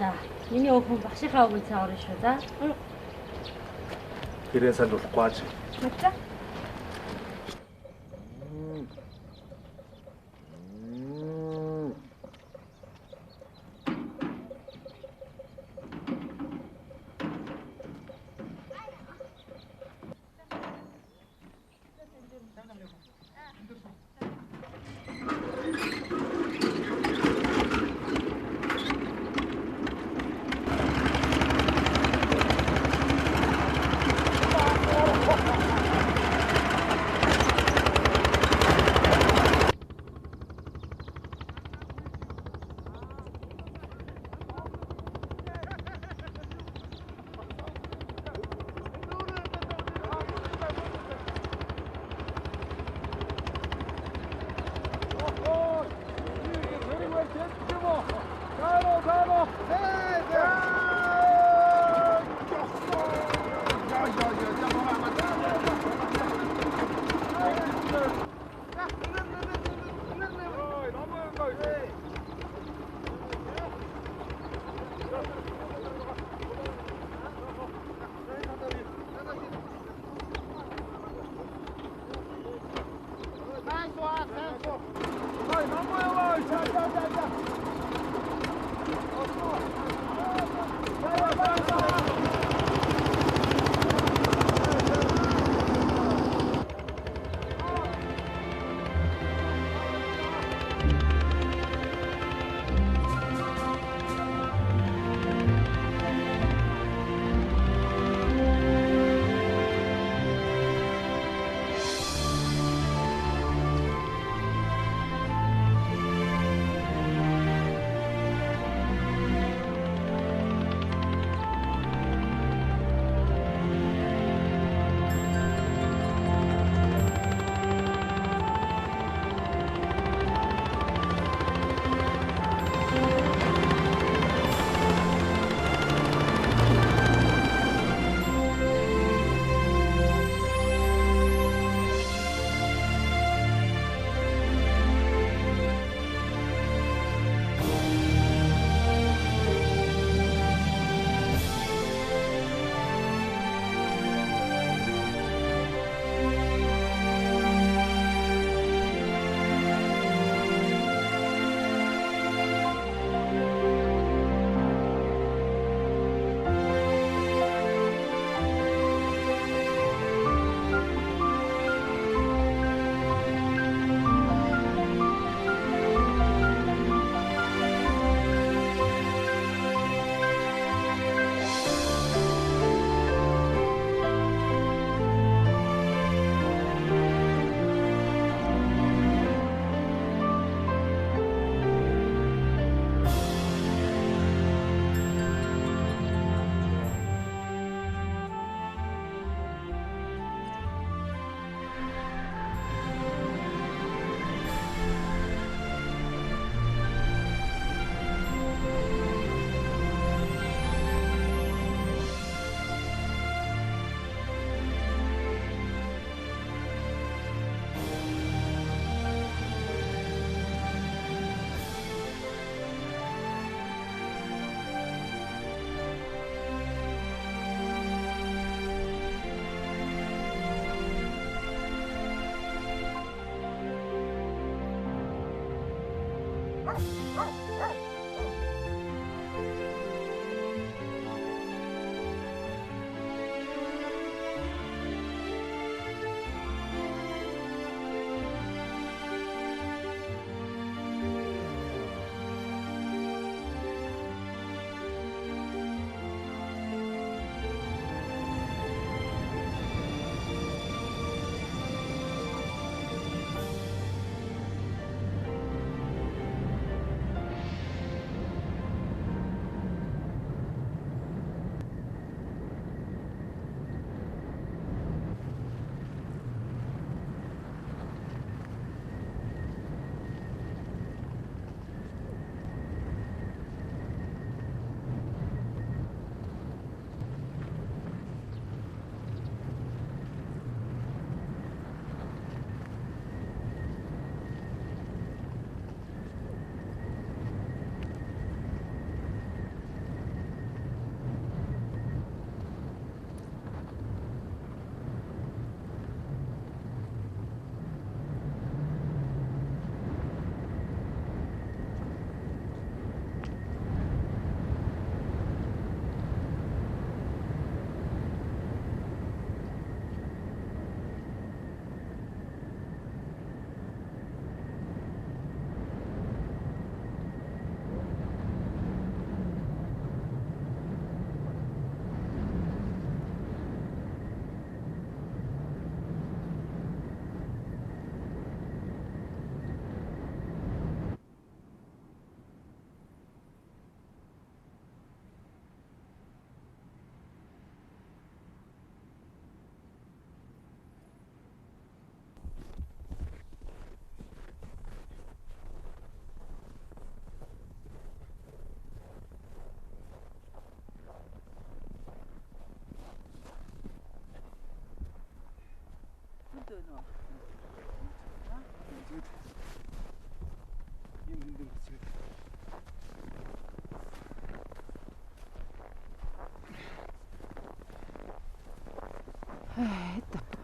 За. Миний өвхөн багшийнхаа үгийг цаа орно шүү. За. Гэрээ санд болохгүй аж. Мэдээ.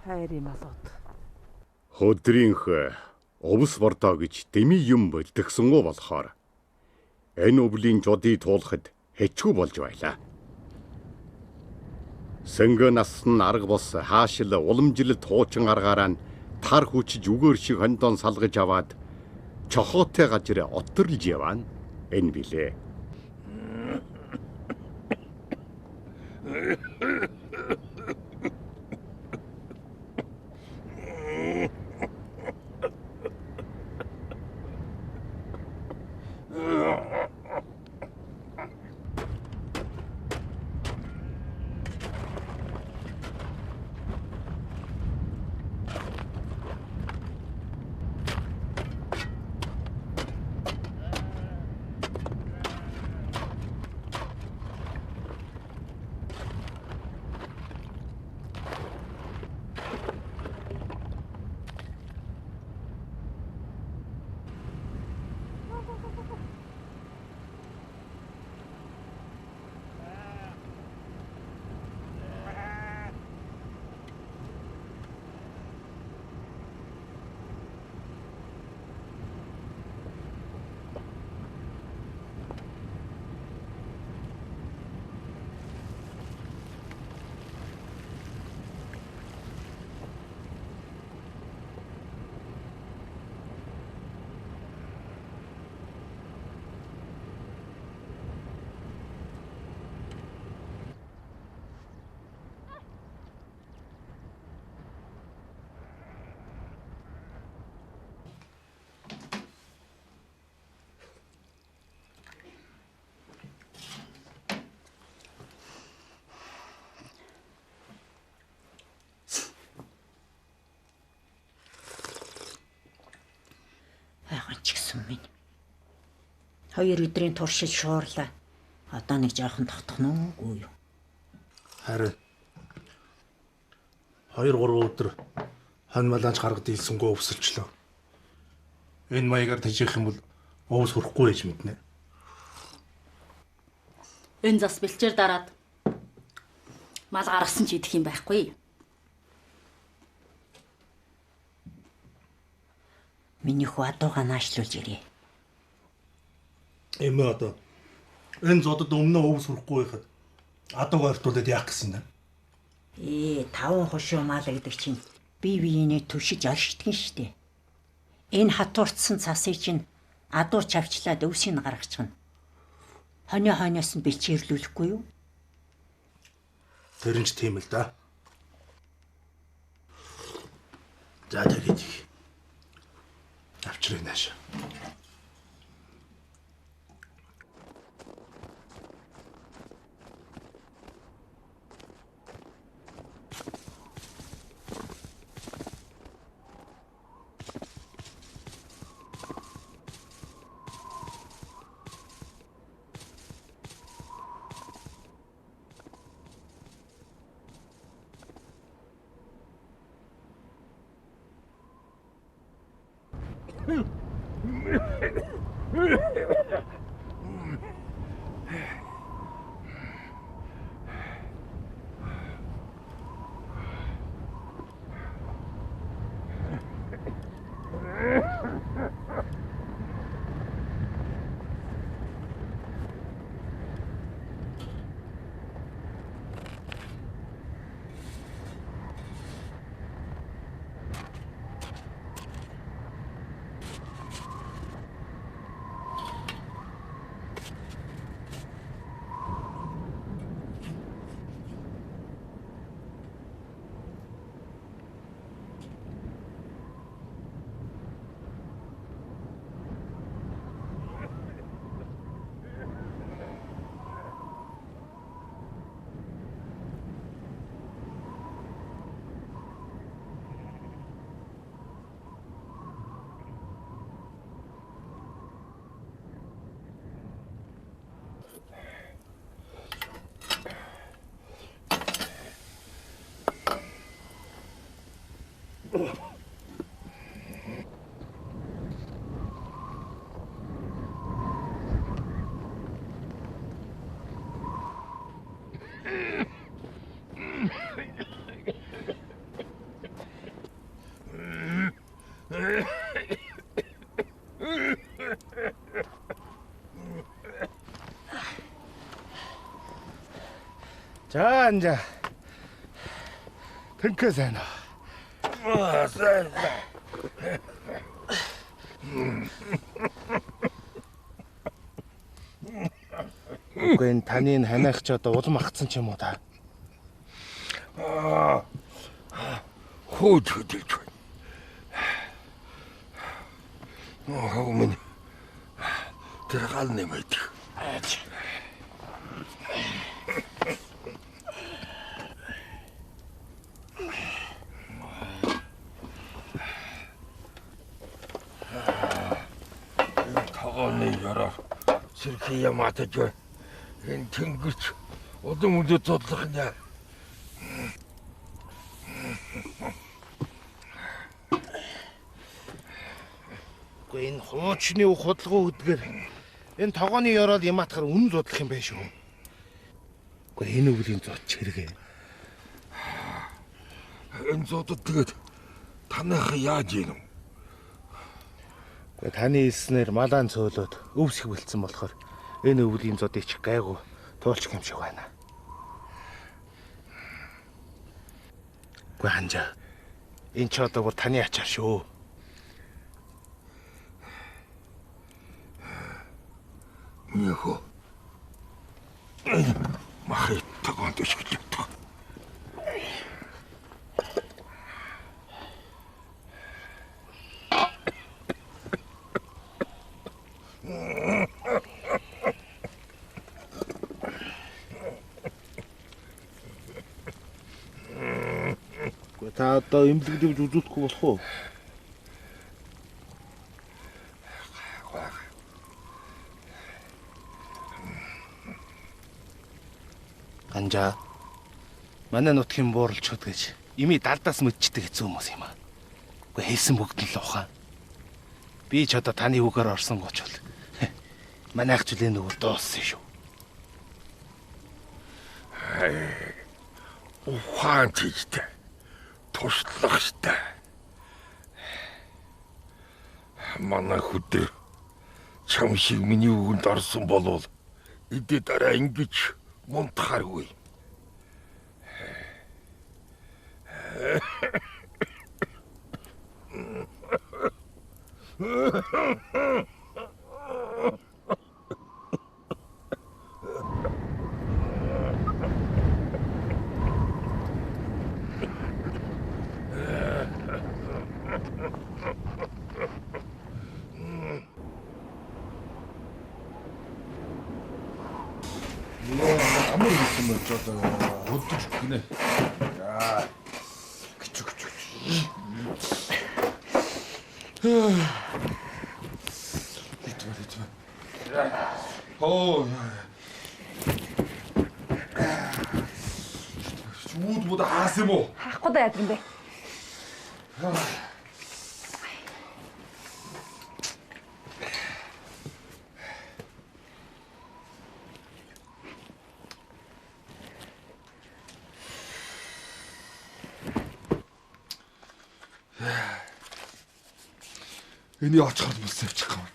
хайрын малууд. Хөдрийнх овс бордоо гэж дэми юм бэлтгэсэнгөө болохоор энэ өвлийн жодыг туулахад хэцүү болж байлаа. Сэнгэ насн арга бос хаашил уламжилт хуучин аргаараа тар хүчиж үгээр шиг хондон салгаж аваад чохоотой газар отторлж яваан энэ билээ. Минь. 2 өдрийн туршид шуурлаа. Одоо нэг жоохон тогтох нүггүй юу? Харин 2-3 өдөр хон маланч гаргад дийлсэнгөө өвсөлчлөө. Энэ маягаар тажих юм бол өвс хүрэхгүй гэж мэднэ. Энэ зас бэлчээр дараад мал гаргасан ч идэх юм байхгүй. Миний хүү адуугаа наашлуулж ирээ. Эмээ одоо энэ зодод өмнө өвс хүрэхгүй байхад адуугаар артуулаад яах гэсэн юм? 5 хошуу мал гэдэг чинь бие биенээ түшиж оршдгин штэ. Энэ хатуурцсан цасыг чинь адуур чавчлаад өвсийг гаргачихна. Хоньоос нь бэлчээрлүүлэхгүй юу? Тэр нь ч тийм л да. За тэгээд авчрын нааш. 자, 앉아. 등크 세나. Үгүй энэ таны энэ ханиах ч одоо улам агцсан ч юм уу та. Хөөж хөдөлж байна. Өмнө тэр гал нэмээд. Тагоны яраар сэрхий яматаж байна. Энэ тэнгэрч удам өдөө зодлох нэ. Үгүй энэ хуучны худалгуу үдгээр энэ тогооны ёроод ямаатахаар үн зудлах юм байх шүү. Үгүй энэ өвлийн зот чиргээ. Энэ зодод тэгээд танайх яаж ийм вэ? Үгүй таны хэлснээр малаан цөөлөд өвсөх бэлдсэн болохоор энэ өвлийн зодыг ч гайгүй туулчих юм шиг байна. Үгүй ханжаа. Энэ ч одоо бүр таны ачаар шүү. Нихо. Махай тагонд ишгэлээ. Үгүй та одоо эмнэлэгдэж үзүүлэхгүй болох уу? Анжаа. Манай нутгийн бууралчуд гэж ими далдаас мэдчихдээ хэцүү хүмүүс юм аа. Үгүй хэлсэн бүгд нь л ухаан. Би ч одоо таны үгээр орсон гоч бол. Манайх ч үлэн нүгэл дууссан шүү. Ухаан тийжтэй. Туслах штэ. Манай хүдэр чам шиг миний үгэнд орсон болвол эдээ дараа ингэж мунтахааргүй. Амар юм болж одоо хөдөлж гинэ. За. Кичү. Итвэ. Оо. Чууд хаас юм уу? Хаахгүй да яадаг юм бэ? Энийг очиход мус авчих юм.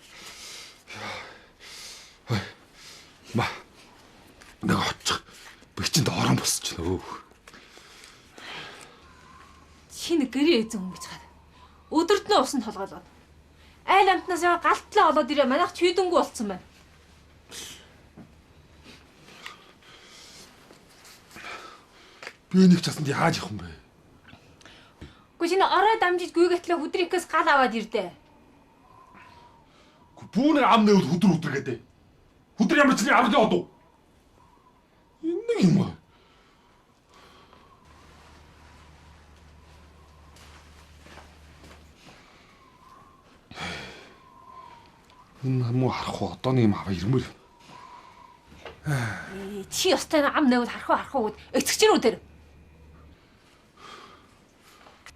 Хой. Ма. Нэг очих. Бичинд орон босч нөө. Шинэ гэрээ эзэн хүн гэж хаад. Өдөрт нь усанд толгоолоод. Айл амтнаас яа галтлаа олоод ирээ манайх чийдэнгүй болцсон байна. Би энийг ч асанд яаж явах юм бэ? Гэхдээ шинэ орой дамжиж гүйгээтлээ хүдрийнхээс гал аваад ирдээ. Бүүнээ ам нэвэл хүдэр гэдэг. Хүдэр ямар ч нэг авлаа одоо. Энэ юм аа. Энэ хамуу харах уу одоо нэг юм аваа ирмээр. Чи ёстой ам нэвэл харах уу эцэгчрүү тэр.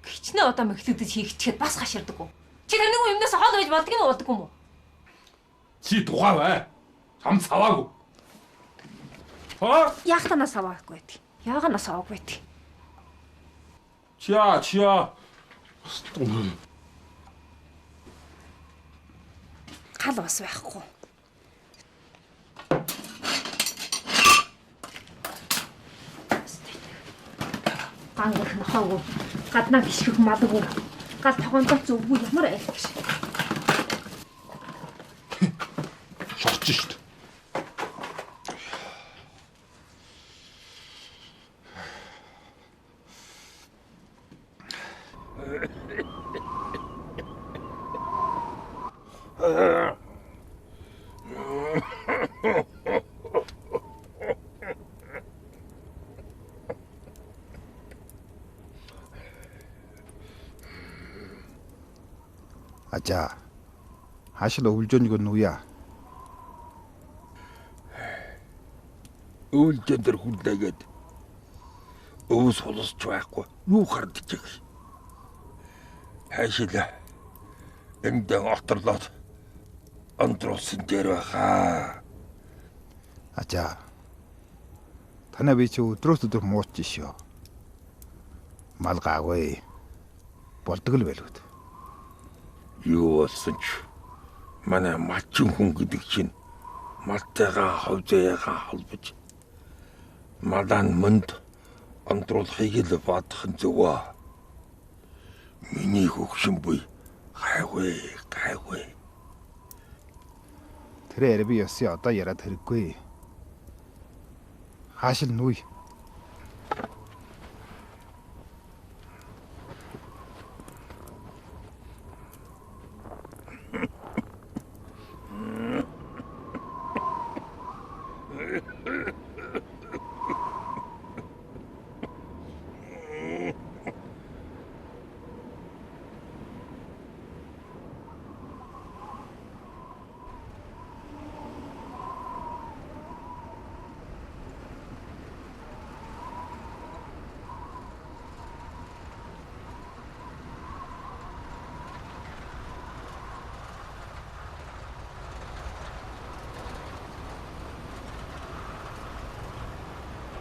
Хичнээн одоо мэхлэгдэж хийгчихэд бас хаширдаггүй. Чи тэрнийг юмнаас хоол байж болдго юм уу болдгоо юм уу? Чи тухай бай. Сам саваагүй. Хаа? Яг танаас аваагүй байдаг. Яаганаас аваагүй байдаг. Чиа. гал бас байхгүй. Гангах нохоогүй, гаднаа гიშгэх малгүй, гал тогондоо зүггүй ямар айлтгаш. Шорч штт. 아자, 하실로 울전이고 누야. Өвлөдөр хүлээгээд өвс холсч байхгүй. Юу хардж их. Хайшила. Эндэн оторлоод ондролсон дээр байхаа. 아자, 타나 비치 우드로스도 못 지시오. 말가고이 볼득을 벨우드. Юу болсон ч манай малчин хүн гэдэг чинь малтайгаа ховзаяагаа холбож малан мөнд ондруулахыг л бодох нь зөвөө. Миний хөгшин буй гайгүй. 그래 에르비였어 어따 야라 들고이. 하실 누이.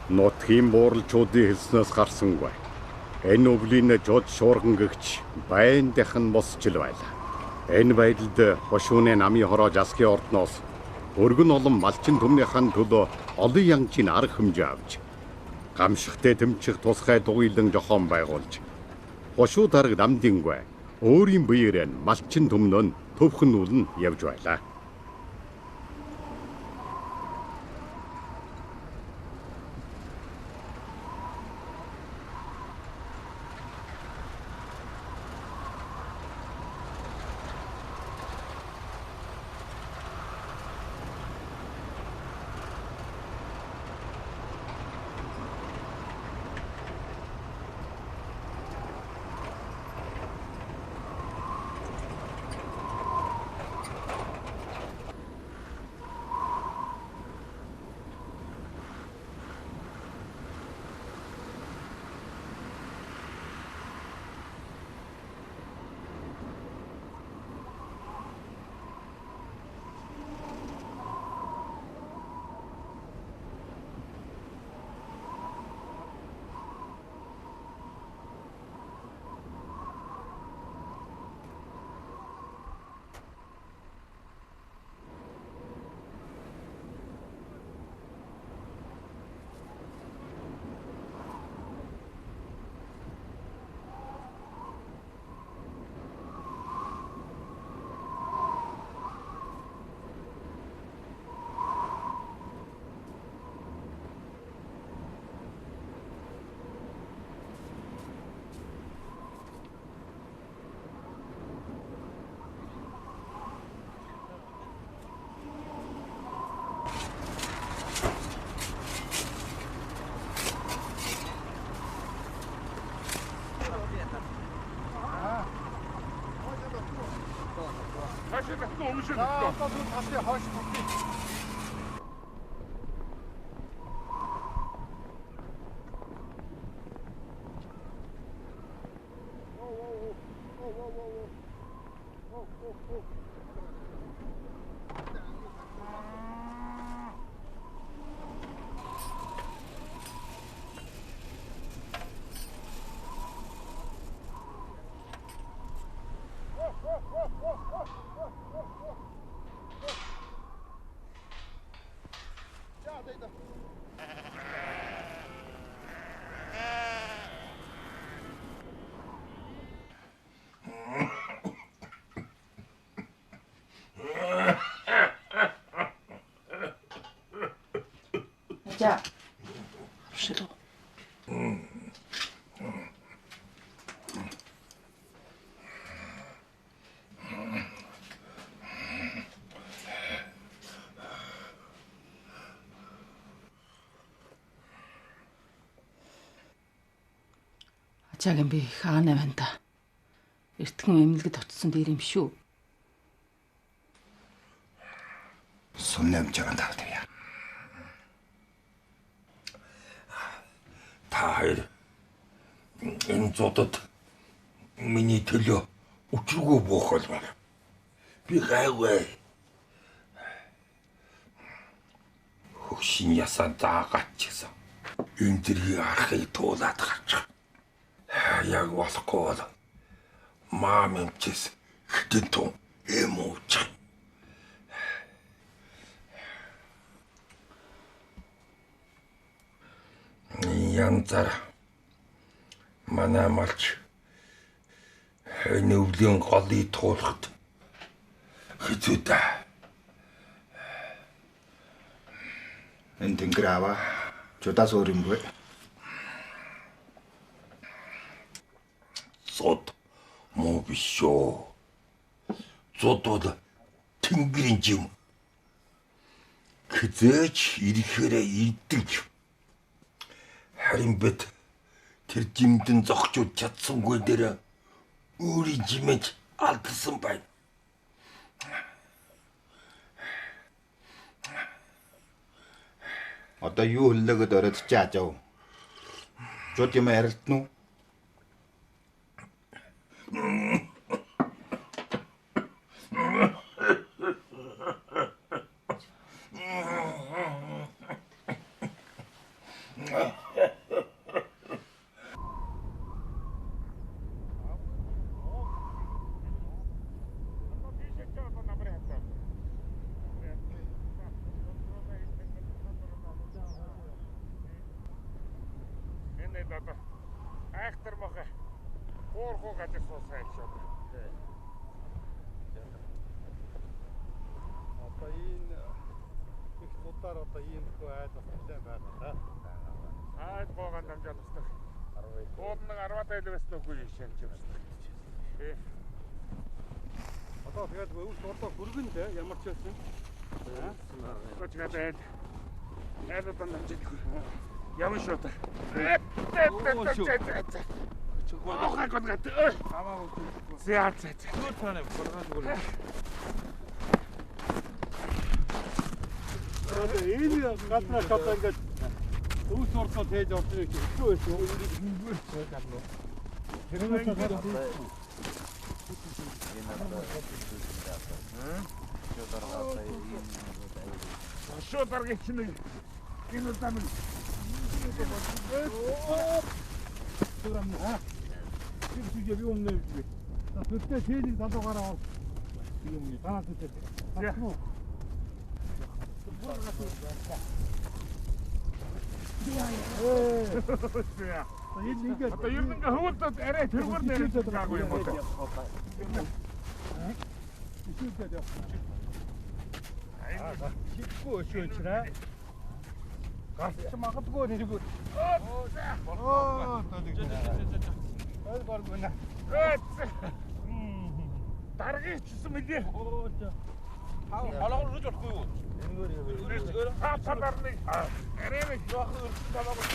Нутгийн буурлчуудын хэлснээс гарсангүй. Энэ өвлийн жод шуурган гэгч байн дахин босчл байлаа. Энэ байдалд хошууны намын хороо жасгийн ордноос өргөн олон малчин түмнийхэн төлөө олон янзын арга хэмжээ авч гамшигтэй тэмчих тусгай дугуйлан жохон байгуулж хошуу дараг намдингүй өөрийн биеэр малчин түмнөө төвхөн үлэн явж байлаа. За. Шилүү. Ачаагийн би хаана байна та? Эртхэн эмнэлгэд очсон дээр юм шүү. Сумнамж байгаа тавья. Та хоёр энэ зодод миний төлөө өчргөө буухалмаар. Би гайваа. Хөгшин ясаа даагачихсан. Энэ дэргийг арахыг туулаад гарчих. Яг болохгүй бол маа мэмчээс хитэн тун эм уучих. Янзар манай малч нөвлийн голыг туулахд хэцүү та. Энэ тэнгэр аваа. Чудаас өөр юмгүй. Зод муу биш шүү. Зод бол тэнгэрийн жим. Хизээч ирэхээрээ ирдэг. Харин бид тэр жимдэн зогчууд чадсангүй дээр өөрийн жимэж алдсан байна. Одоо юу хөллөгөд ороод чи ажав. Чуд юм ярилтнуу. Айхтар мохо. Хоорхоо газар суусаа л шүү. Одоо энэ их судаар одоо ийм хөө айл бас нэлээд байна да. Айд боогон дамжаад устдаг. 10. Бууд нэг 10 тайл байсан үгүй шимж устдаг. Тий. Одоо тэгээд өвс одоо хүргэн дээ ямар ч байсан. Гоч гадаад. Айд дамжаад. Ямар шүү та. Охаг гот. Хамаагүй. Зяа. Түр тань бурган зүгээр. Энэ гаднаа шатаа ингээд өвс орцоо тээж орсон юм чи хэцүү байсан. Үүнийг гал. Тэрнээс Шо даргийн чинь энэ тамиг. Турам аа. Чи би өмнө би. Тэтгэл тээний залуугаараа юм уу? Таа тэтгэл. Одоо ер нь ингээ хөвөлдөд арай тэргээр нэрээд гаагүй юм уу? Чикгүй өчөөчраа. Гарч магадгүй нэргүй. Ой баргуна. Даргыг чсэн мөлий. Халаагаар өргөж болохгүй юу? Энэгээр хаацаарны арай жоох өрсөн тамаагүй.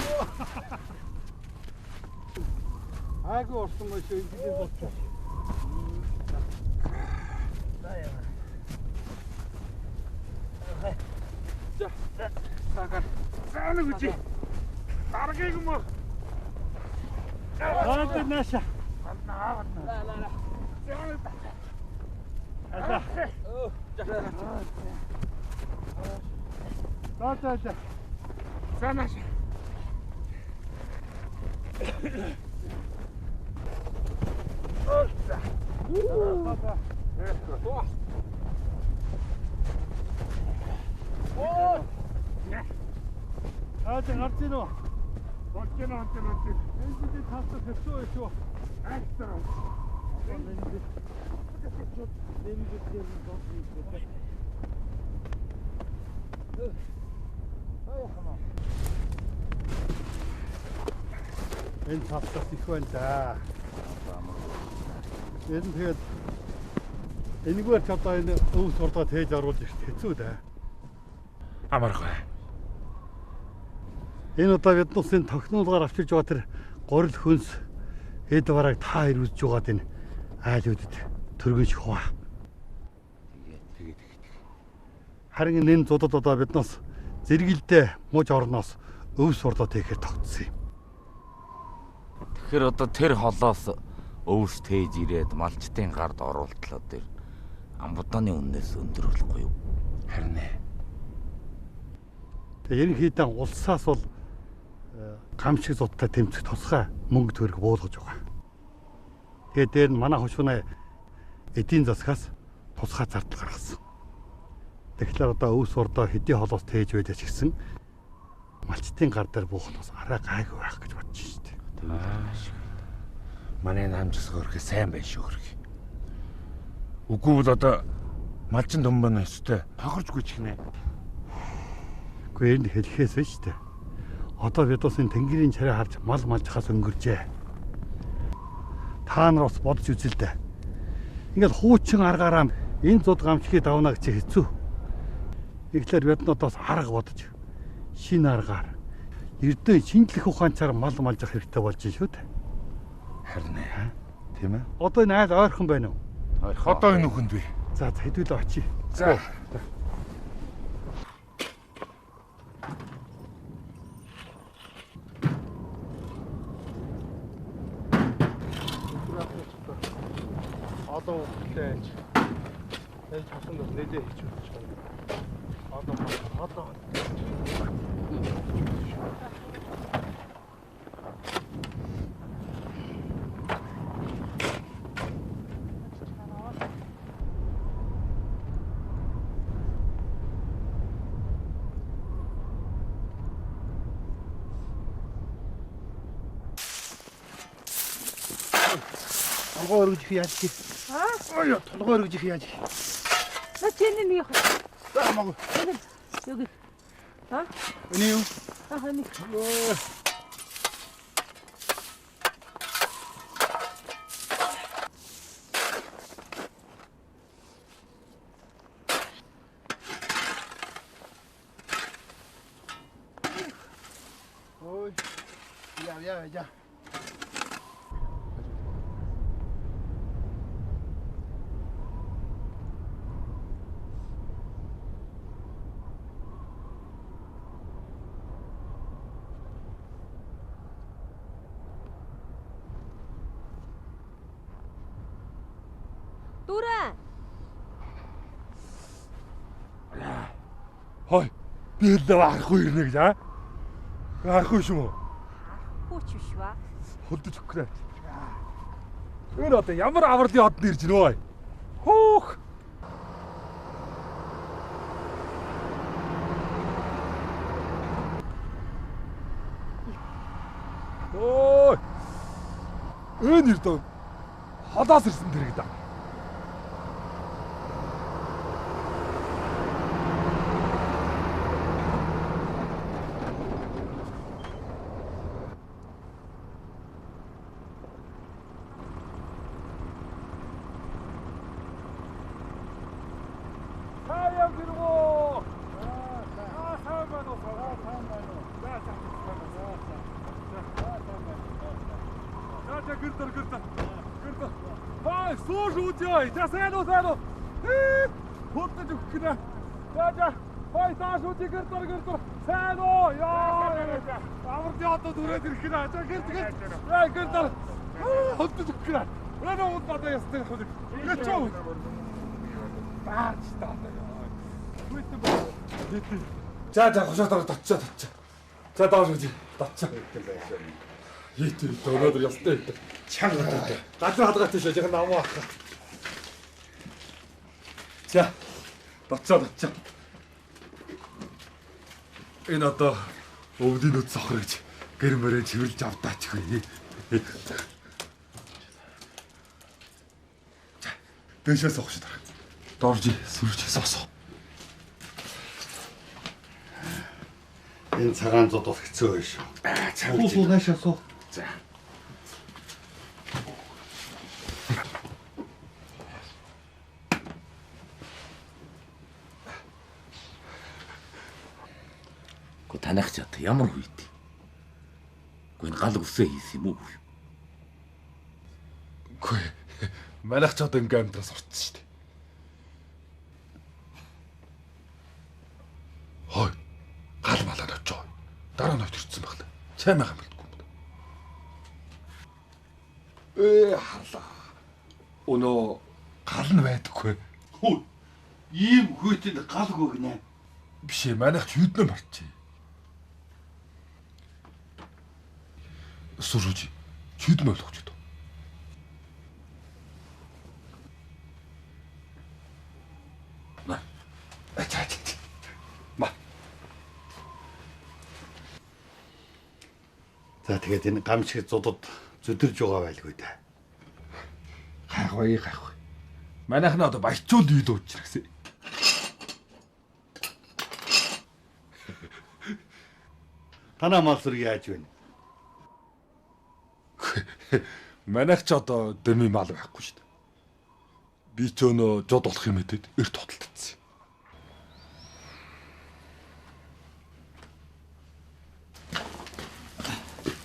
Айгу орсон гоё шүү энэ болчих. За. Сагар. Заана гэж. Даргыг юм уу? Аадаг наша. Ла. Заана. Аса. За. Заана. Аса. Яаж гарч ийн үү? Болж гэнэ онт юм. Энэ дэд таасаа хэцүү байх шүү. Айхтар. Энэ таасаа их байна да. Энэ тэгээд энэгээр ч одоо энэ өв сурдаа тээж оруулж ирэх хэцүү да. Амархай. Энэ удаа бид нүсийн тогтнолгоор авчирж байгаа тэр горил хүнс эд бараг та хоёр үзэж байгаад энэ айлуудад төргөн шихва. Харин энэ зудад одоо биднээс зэрэгэлдээ мууж орноос өв сурдаа тэхээр тогтсон юм. Тэгэхээр одоо тэр холоос өвс тээж ирээд малчтын гард оруултлаа дээр амбуданы үннээс өндөр болохгүй юу? Харин ээ. Тэгээ ерөнхийдөө улсаас бол гамшиг зудтай тэмцэх тусгай мөнгө төгрөг буулгаж байгаа. Тэгээ дээр нь манай хошууны эдийн засгаас тусгай зардал гаргасан. Тэгэхээр одоо өв сурдаа хэдий холоос тээж байж ч гэсэн малчтын гар дээр буухнаас арай гайгүй байх гэж бодож шүү дээ. Манай намжсаг өрхөө сайн байх шүү хөрх. Үгүй бол одоо малчин домбон өстэй тохорчгүй ч гинэ. Гэхдээ энэ хэлхээс биш дээ. Одоо бид бас энэ тэнгэрийн царай харж мал малжхаас өнгөржээ. Та нар бас бодож үзэл дээ. Ингээл хуучин аргаараа энэ зуд гамчгийг давна гэж хэцүү. Тэгэхээр бид надаас арга бодож шинэ аргаар эрдэнэ шинжлэх ухаанчаар мал малжих хэрэгтэй болж шүү дээ. Харин ээ. Тийм ээ. Одоо энэ айл ойрхон байна уу? Одоо энэ үхэнд би. За хэдүүлээ очие. За. Одоо үлдээч. Ээж хасан дор нэлээ хийж өгч байна. Одоо. Толгой өргөж их яаж чи? Ой, толгой өргөж их яаж? На чиний нэг яах вэ? Хамаагүй. Юу. Ха? Эний юу? Нэг. Ой. Ja. Дүрэн. Хой. Би л арахгүй ирнэ гэж аа. Арахгүй шүү. Хөөч биш ба. Хөлдөж өгөх. Энэ одоо ямар авралын одод ирж нөө. Хөөх. Ой. Энэ ирдэ. Халаас ирсэн дэрэг да. Хай, служу делай, я сяду. Вот ты куда? Да. Хай, сажу тигр. Сяду. Я. Аврдиото дүрээд ирэх нэ. За гэр. Яа гэр. Вот ты куда? Это вот надо я стою ходить. Я чё? За хошоотоор татчаа. За доош үгүй. Татчаа. Хийтэй өнөөдөр ястай. Чанга татаа. Газар хадгаатай шээ жахан намаа ах. За. Татчаа. Энэ одоо өвлийн нүд сохрогч гэр мөрөө чивэрлж авдаач хөө. Дэшээс огш дараа. Дорж сүрж сосоо. Энэ цагаан зууд бол хэцүү байх шүү. Суу наашаа суу. За. Гү танах чад ямар үед? Гү энэ гал өсөө хийсэн юм уу? Үгүй. Манайх ч одоо ингээм амтраас орцсон шүү дээ. Хой. Гал малаад очоо. Дараа нь өтөрцсөн байх л. Чаймаахан бэлдгүй юм. Халаа. Өнөө гал нь байдаггүй. Хөө. Ийм хүйтэнд гал гөгнэ. Биш ээ, манайх ч юуднаа марчээ. Сүрүж. Чүд мөл өгч дөө. За тэгээд энэ гам шиг зудад зүдэрж байгаа байлгүй да. Гайхваа. Манайх нь одоо баячуул юу дууж ирсэн. Танаа мал сүрэг яаж вэ? Манайх ч одоо дэми мал байхгүй шүү дээ. Би ч өнөө жод болох юм эдэд эрт худалдсан.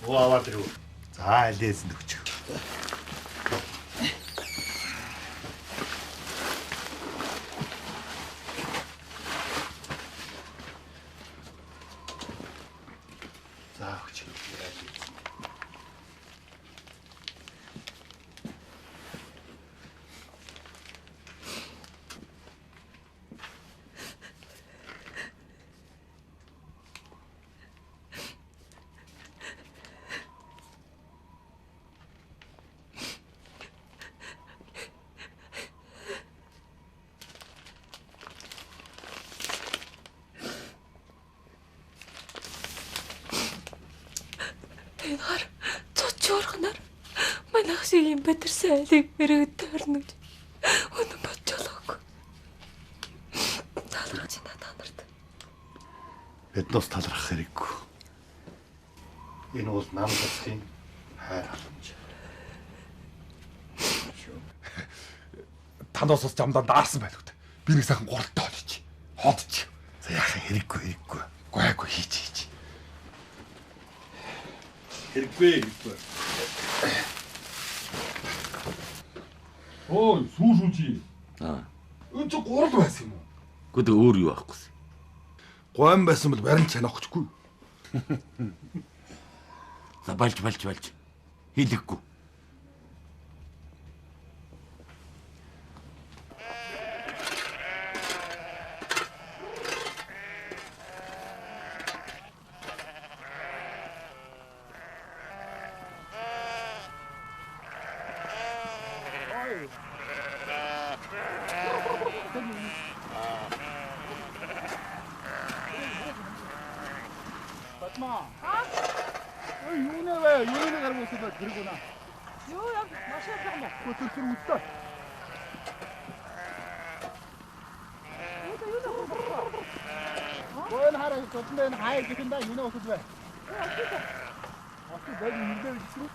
Аваад ирв. За алээс нь өгч. За өгч. Энаар цочоорхнаар манайх шиг юм бэтэрсэн айлыг өрөөд таарна гэж өнөө бодчихлоогүй. Талархаж байна та нарт. Биднээс талархах хэрэггүй. Энэ бол нам засгийн хайр халамж. Танаас ус замдаа даарсан байлгүй дээ. Би нэг сайхан гуралтай олж. Ходч. За яхаа хэрэггүй. Гайгүй хийж. Хэрэггүй. Ой, сүүшүүчи. Өө чи гурал байсан юм уу? Гүд өөр юу байхгүй. Гойн байсан бол барин чанахгүй. За болж. Хийлэхгүй. Юунэ гаргуу суулаад хэрэггүнэ. Юу яг машин юм уу? Хөтөлбөр үстэй. Гойн хараа төдөн хай гэхэндэ юунэ усд бай. Ахи бай нэрдэ гэсэн.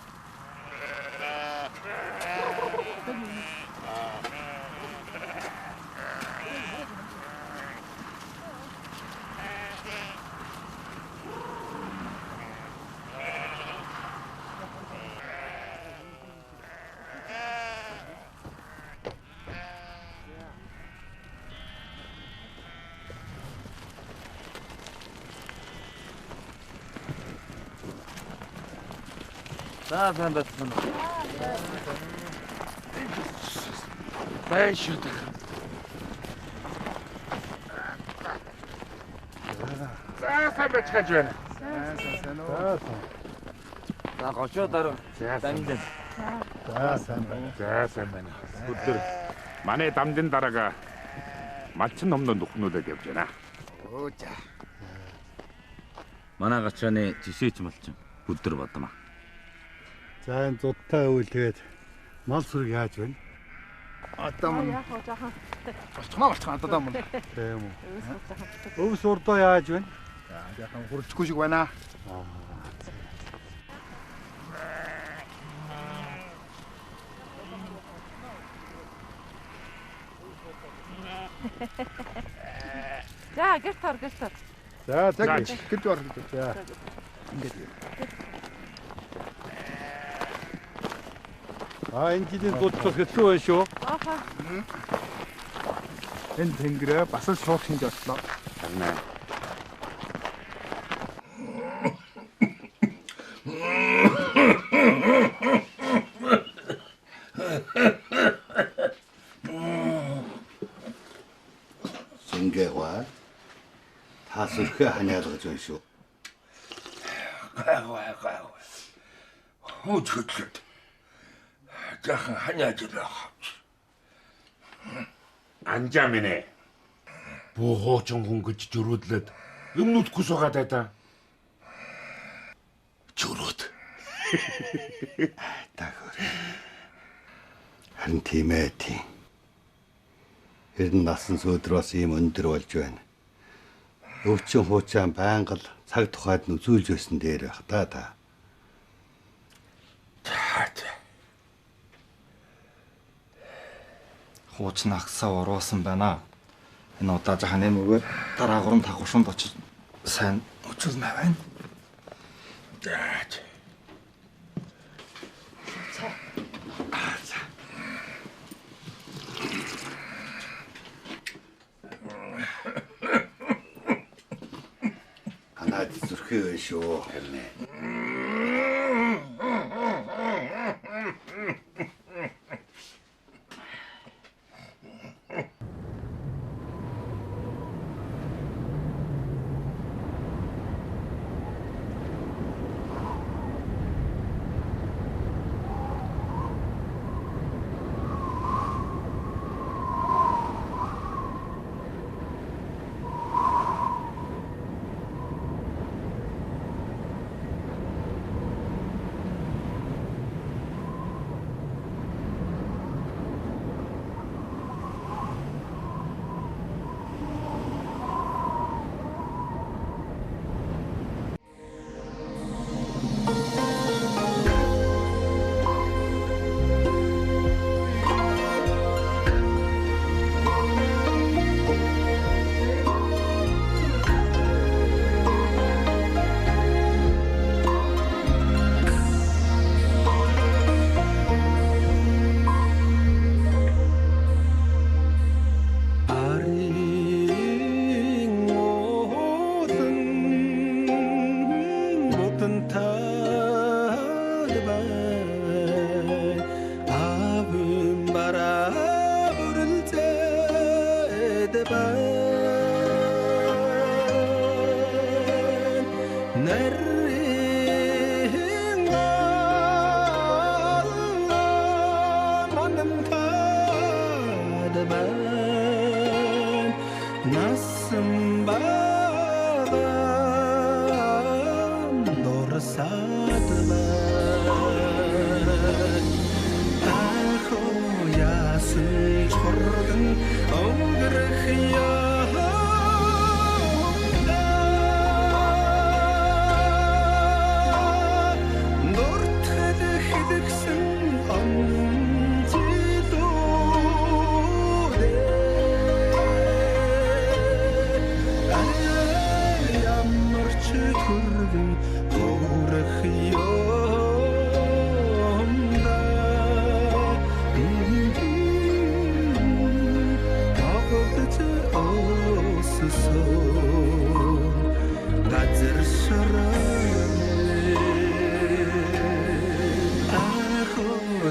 За сайн байна. Баяшгүй. Сайн бачгаж байна. Сайн уу? За гочоо дараа. Дамжин. За сайн байна. Өдөр манай дамжин дараага малчин номноо нүхнүүлээд явж байна. Оо за. Манай гачааны жишээч малчин бүдэр бодмаа. За энэ зудтай үйл тэгээд мал сүрэг яаж байна? Одоо мөн Яг хоо жаахан. болчихно одоо мөн. Тийм үү. Өвс урдоо яаж байна? Яахан хурцгүй шиг байна. За гэрт ор. За Гэт бор. За. Ингээд. Энэ жилийн зудтал хэцүү байна шүү. Ааха. Энэ тэнгэрээ бас л шууд шинж ослоо. Харин Сингээва. Та сүрхээ ханиалгаж байна шүү. Гай. Хөөцөд. Жахан ханиаж байгаа. Анжаа минь. Буу хуучин хүн гэж жөрөөдлөд юмнууд хүсгээд байта. Жөрөөд. Тахөр. Харин тийм ээ тийм. Хэрэн насан сөөдөр бас ийм өндөр болж байна. Өвчин хуучаан байнга л цаг тухайд нь үзүүлж байсан дээр байх та. Хууч нагсаа уруулсан байна. Энэ удаа жахан нэмэгээр дараагур нь тагвшинд очиж сайн өчөлнө байна. Ханаад зүрхээ байна шүү. Харин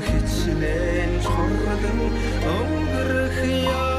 Хичнээн чурдан өнгөрөх яа